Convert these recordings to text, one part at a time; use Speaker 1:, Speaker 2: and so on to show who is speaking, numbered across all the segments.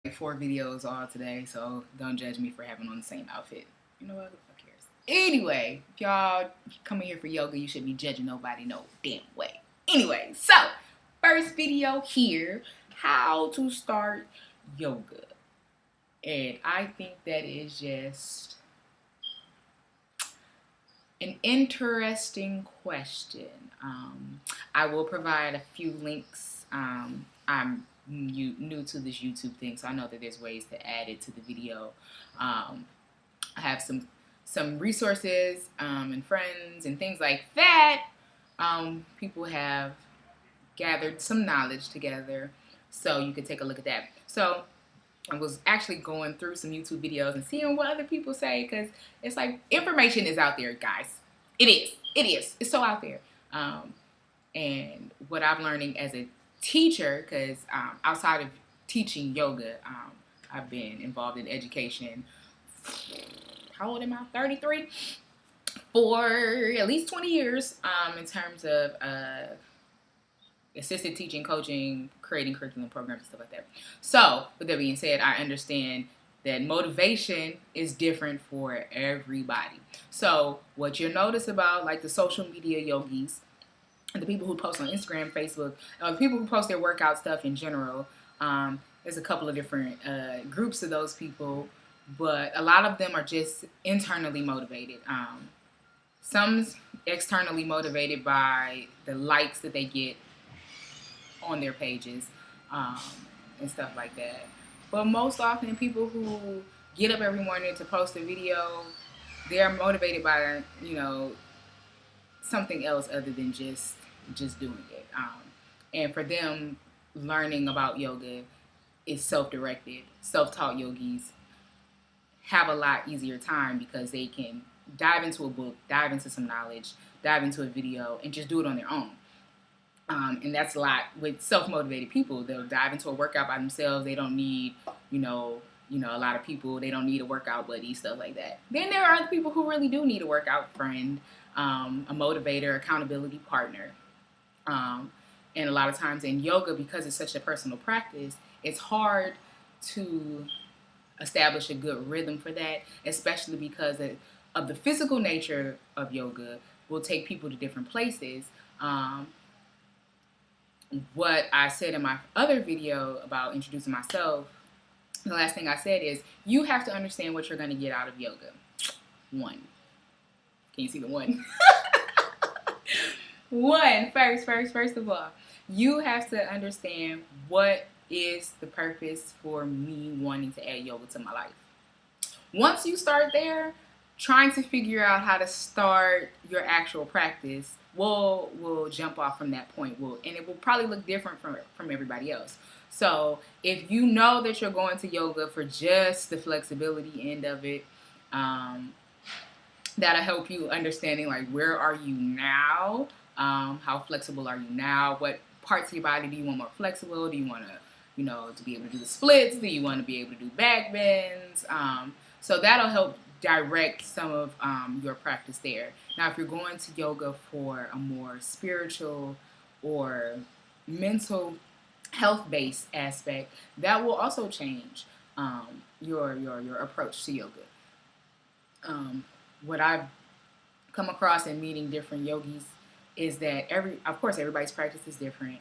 Speaker 1: like 4 videos all today, so don't judge me for having on the same outfit. You know what? Who cares? Anyway, if y'all coming here for yoga, you shouldn't be judging nobody no damn way. Anyway, so first video here, how to start yoga. And I think that is just an interesting question. I will provide a few links. I'm new to this YouTube thing, so I know that there's ways to add it to the video. I have some resources and friends and things like that. People have gathered some knowledge together, so you could take a look at that. So I was actually going through some YouTube videos and seeing what other people say, because it's like information is out there, guys. It is. It's so out there. And what I'm learning as a teacher, because outside of teaching yoga, I've been involved in education. How old am I? 33? For at least 20 years in terms of assisted teaching, coaching, creating curriculum programs, and stuff like that. So, with that being said, I understand that motivation is different for everybody. So, what you'll notice about like the social media yogis, and the people who post on Instagram, Facebook, the people who post their workout stuff in general, there's a couple of different groups of those people, but a lot of them are just internally motivated. Some's externally motivated by the likes that they get on their pages and stuff like that. But most often, people who get up every morning to post a video, they're motivated by, something else other than just doing it. And for them, learning about yoga is self-directed. Self-taught yogis have a lot easier time because they can dive into a book, dive into some knowledge, dive into a video, and just do it on their own. And that's a lot with self-motivated people. They'll dive into a workout by themselves. They don't need, a lot of people. They don't need a workout buddy, stuff like that. Then there are other people who really do need a workout friend, a motivator, accountability partner. And a lot of times in yoga, because it's such a personal practice, it's hard to establish a good rhythm for that, especially because of the physical nature of yoga will take people to different places. What I said in my other video about introducing myself, the last thing I said is you have to understand what you're going to get out of yoga. One. Can you see the one? First of all, you have to understand what is the purpose for me wanting to add yoga to my life. Once you start there, trying to figure out how to start your actual practice will jump off from that point. And it will probably look different from everybody else. So if you know that you're going to yoga for just the flexibility end of it, that'll help you understanding like where are you now, how flexible are you now, what parts of your body do you want more flexible, do you want to to be able to do the splits, do you want to be able to do back bends, so that'll help direct some of your practice there. Now, if you're going to yoga for a more spiritual or mental health-based aspect, that will also change your approach to yoga. What I've come across in meeting different yogis is that of course, everybody's practice is different.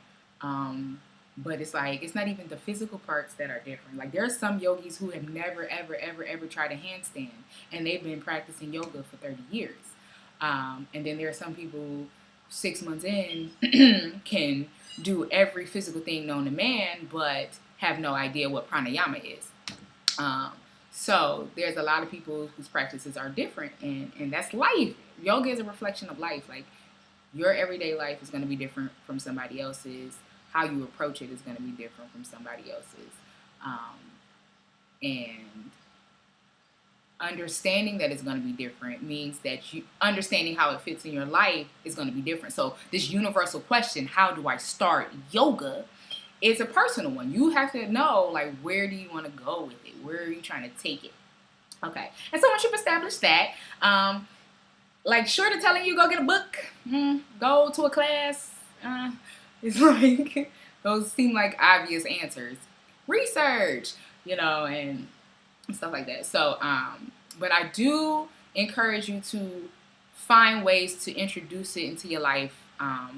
Speaker 1: But it's like, it's not even the physical parts that are different. Like, there are some yogis who have never, ever tried a handstand, and they've been practicing yoga for 30 years. And then there are some people who 6 months in can do every physical thing known to man, but have no idea what pranayama is. So there's a lot of people whose practices are different, and that's life. Yoga is a reflection of life. Like, your everyday life is going to be different from somebody else's. How you approach it is going to be different from somebody else's. And understanding that it's going to be different means that understanding how it fits in your life is going to be different. So this universal question, how do I start yoga, is a personal one. You have to know, like, where do you want to go with it? Where are you trying to take it? Okay. And so once you've established that, like, short of telling you go get a book, go to a class, it's like, those seem like obvious answers. research, and stuff like that. So, but I do encourage you to find ways to introduce it into your life. I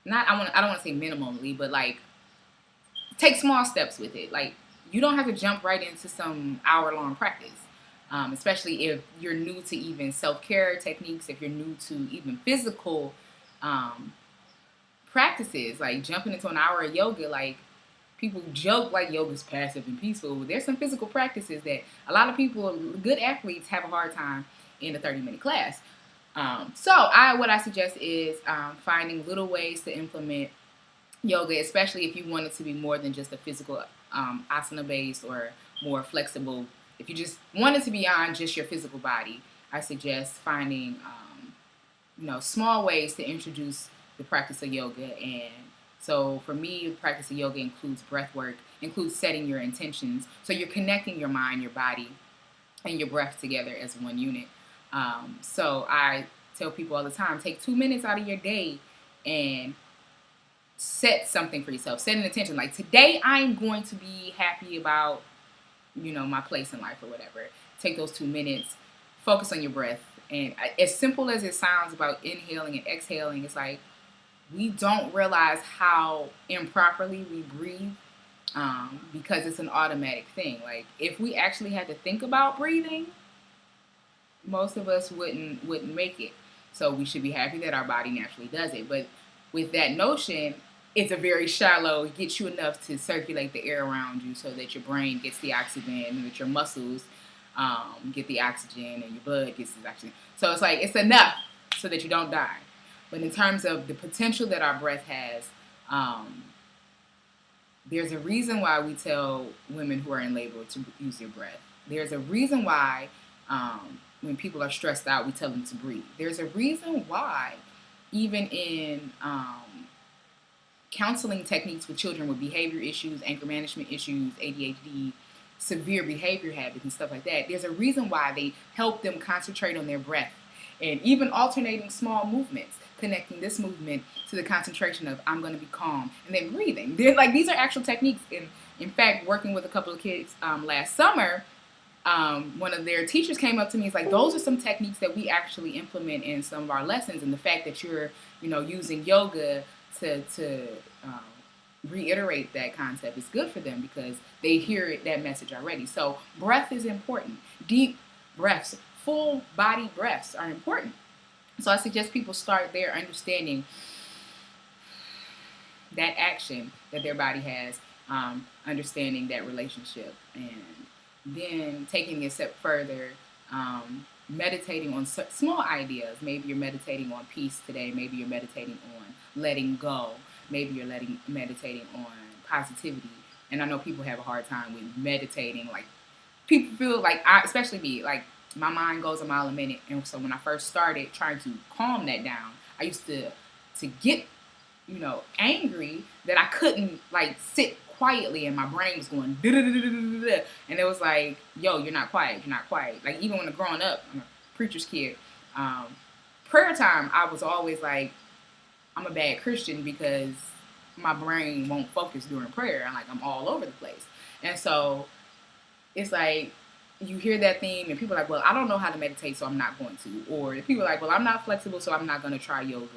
Speaker 1: don't want to say minimally, but like take small steps with it. Like you don't have to jump right into some hour-long practice, especially if you're new to even self-care techniques, if you're new to even physical practices, like jumping into an hour of yoga. Like people joke like yoga's passive and peaceful, but there's some physical practices that a lot of people, good athletes, have a hard time in a 30-minute class. So what I suggest is finding little ways to implement yoga, especially if you want it to be more than just a physical asana based or more flexible. If you just want it to be beyond just your physical body, I suggest finding small ways to introduce the practice of yoga. And so for me, the practice of yoga includes breath work, includes setting your intentions. So you're connecting your mind, your body, and your breath together as one unit. So I tell people all the time, take 2 minutes out of your day and set something for yourself. Set an intention. Like today I'm going to be happy about, my place in life or whatever. Take those 2 minutes, focus on your breath. And as simple as it sounds about inhaling and exhaling, it's like we don't realize how improperly we breathe because it's an automatic thing. Like if we actually had to think about breathing, most of us wouldn't make it. So we should be happy that our body naturally does it. But with that notion, it's a very shallow, it gets you enough to circulate the air around you so that your brain gets the oxygen and that your muscles get the oxygen and your blood gets the oxygen. So it's like, it's enough so that you don't die. But in terms of the potential that our breath has, there's a reason why we tell women who are in labor to use their breath. There's a reason why when people are stressed out, we tell them to breathe. There's a reason why even in counseling techniques with children with behavior issues, anger management issues, ADHD, severe behavior habits and stuff like that, there's a reason why they help them concentrate on their breath and even alternating small movements, connecting this movement to the concentration of I'm going to be calm and then breathing. These are actual techniques. And in fact, working with a couple of kids last summer, one of their teachers came up to me and was like, those are some techniques that we actually implement in some of our lessons. And the fact that you're, using yoga to reiterate that concept is good for them because they hear that message already. So breath is important. Deep breaths, full body breaths are important. So I suggest people start there, understanding that action that their body has, understanding that relationship, and then taking it a step further, meditating on small ideas. Maybe you're meditating on peace today. Maybe you're meditating on letting go. Maybe you're meditating on positivity. And I know people have a hard time with meditating. Like people feel like, especially me, like my mind goes a mile a minute. And so when I first started trying to calm that down, I used to get, angry that I couldn't like sit quietly and my brain was going da-da-da-da-da-da-da. And it was like, yo, you're not quiet. Like even when I'm growing up, I'm a preacher's kid. Prayer time, I was always like, I'm a bad Christian because my brain won't focus during prayer. I'm all over the place. And so it's like you hear that theme and people are like, well, I don't know how to meditate, so I'm not going to. Or people are like, well, I'm not flexible, so I'm not going to try yoga.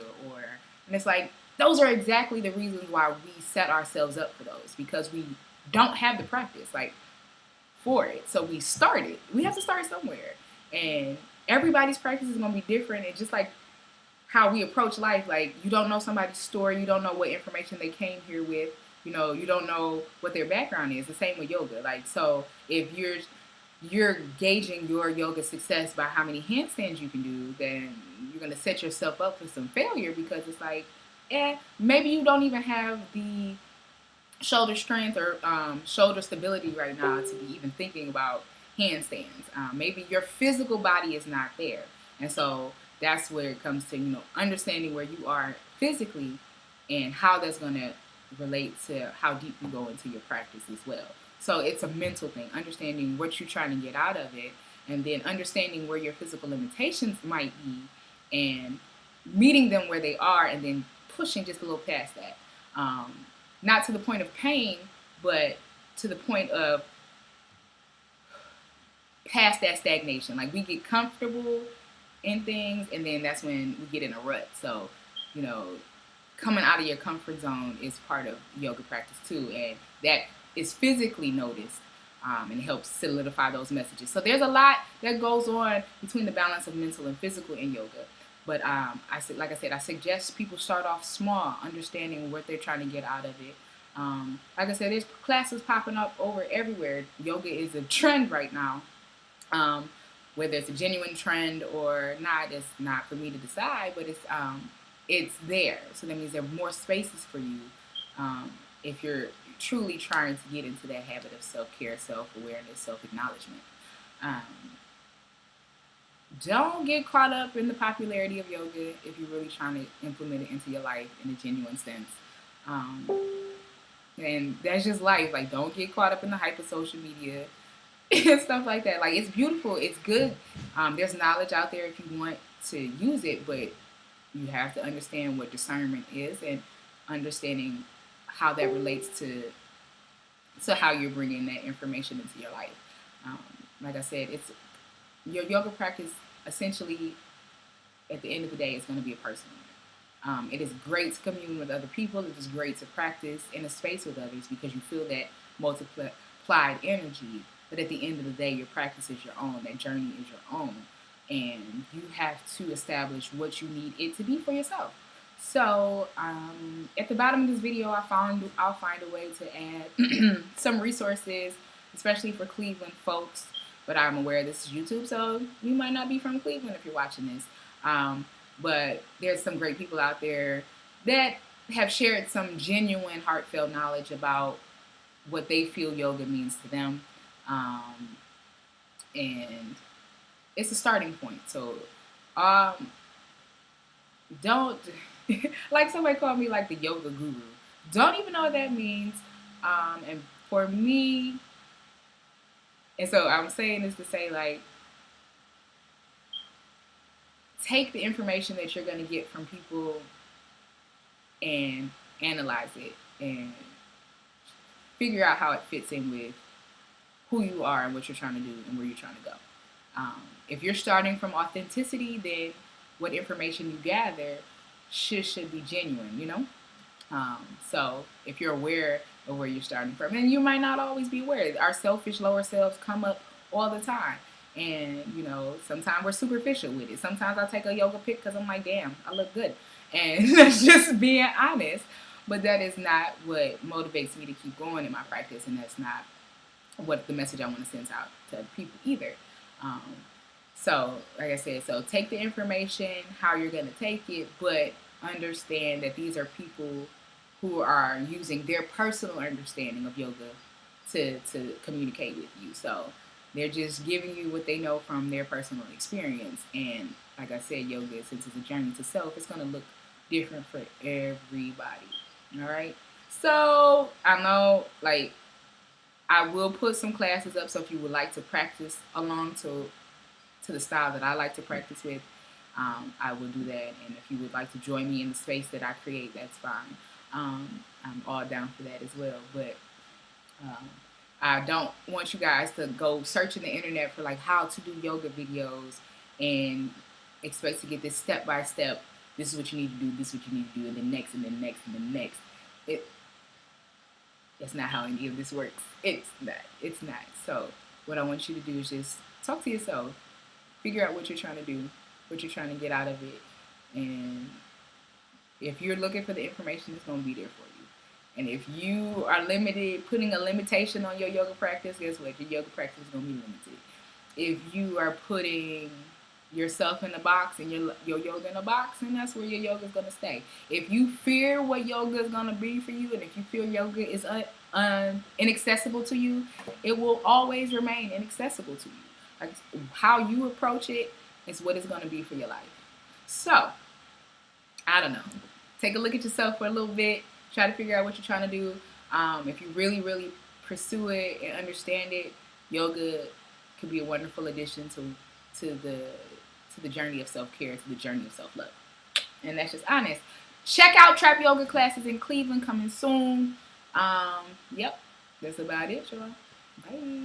Speaker 1: And it's like, those are exactly the reasons why we set ourselves up for those, because we don't have the practice for it. So we started. We have to start somewhere. And everybody's practice is going to be different. And just like how we approach life, like you don't know somebody's story, you don't know what information they came here with, you don't know what their background is. The same with yoga. So if you're gauging your yoga success by how many handstands you can do, then you're going to set yourself up for some failure, because it's like, maybe you don't even have the shoulder strength or shoulder stability right now to be even thinking about handstands. Maybe your physical body is not there. And so that's where it comes to, understanding where you are physically and how that's going to relate to how deep you go into your practice as well. So it's a mental thing, understanding what you're trying to get out of it, and then understanding where your physical limitations might be and meeting them where they are, and then pushing just a little past that. not to the point of pain, but to the point of past that stagnation. Like we get comfortable in things, and then that's when we get in a rut. So, you know, coming out of your comfort zone is part of yoga practice too, and that is physically noticed, and helps solidify those messages. So there's a lot that goes on between the balance of mental and physical in yoga. But like I said, I suggest people start off small, understanding what they're trying to get out of it. Like I said, there's classes popping up over everywhere. Yoga is a trend right now. Whether it's a genuine trend or not, it's not for me to decide, but it's there. So that means there are more spaces for you, if you're truly trying to get into that habit of self-care, self-awareness, self-acknowledgement. Um, don't get caught up in the popularity of yoga if you're really trying to implement it into your life in a genuine sense. Um, and that's just life. Like, don't get caught up in the hype of social media and stuff like that. Like, it's beautiful, it's good. There's knowledge out there if you want to use it, but you have to understand what discernment is and understanding how that relates to how you're bringing that information into your life. Like I said, it's your yoga practice. Essentially, at the end of the day, it's going to be a personal. It is great to commune with other people. It is great to practice in a space with others because you feel that multiplied energy. But at the end of the day, your practice is your own. That journey is your own. And you have to establish what you need it to be for yourself. So at the bottom of this video, I'll find a way to add some resources, especially for Cleveland folks. But I'm aware this is YouTube, so you might not be from Cleveland if you're watching this. But there's some great people out there that have shared some genuine, heartfelt knowledge about what they feel yoga means to them. And it's a starting point. So don't, like somebody called me like the yoga guru. Don't even know what that means. And for me, and so I'm saying this to say, like, take the information that you're going to get from people and analyze it and figure out how it fits in with who you are and what you're trying to do and where you're trying to go. If you're starting from authenticity, then what information you gather should be genuine, you know? So if you're aware of where you're starting from, and you might not always be aware. Our selfish lower selves come up all the time. And, you know, sometimes we're superficial with it. Sometimes I take a yoga pic because I'm like, damn, I look good. And that's just being honest. But that is not what motivates me to keep going in my practice. And that's not what the message I want to send out to other people either. So, like I said, so take the information, how you're going to take it, but understand that these are people who are using their personal understanding of yoga to communicate with you. So they're just giving you what they know from their personal experience. And like I said, yoga, since it's a journey to self, it's going to look different for everybody. All right. So I know, like, I will put some classes up. So if you would like to practice along to the style that I like to practice with, I will do that. And if you would like to join me in the space that I create, that's fine. I'm all down for that as well. But I don't want you guys to go searching the internet for like how to do yoga videos and expect to get this step by step. This is what you need to do. This is what you need to do, and then next, and then next, and then next. That's not how any of this works. It's not. It's not. So what I want you to do is just talk to yourself. Figure out what you're trying to do, what you're trying to get out of it. And if you're looking for the information, it's going to be there for you. And if you are putting a limitation on your yoga practice, guess what? Your yoga practice is going to be limited. If you are putting yourself in a box and your yoga in a box, and that's where your yoga is going to stay. If you fear what yoga is going to be for you, and if you feel yoga is inaccessible to you, it will always remain inaccessible to you. Like, how you approach it is what it's going to be for your life. So, I don't know. Take a look at yourself for a little bit. Try to figure out what you're trying to do. If you really, really pursue it and understand it, yoga could be a wonderful addition to the journey of self-care, to the journey of self-love. And that's just honest. Check out Trap Yoga classes in Cleveland coming soon. Yep, that's about it, y'all. Bye.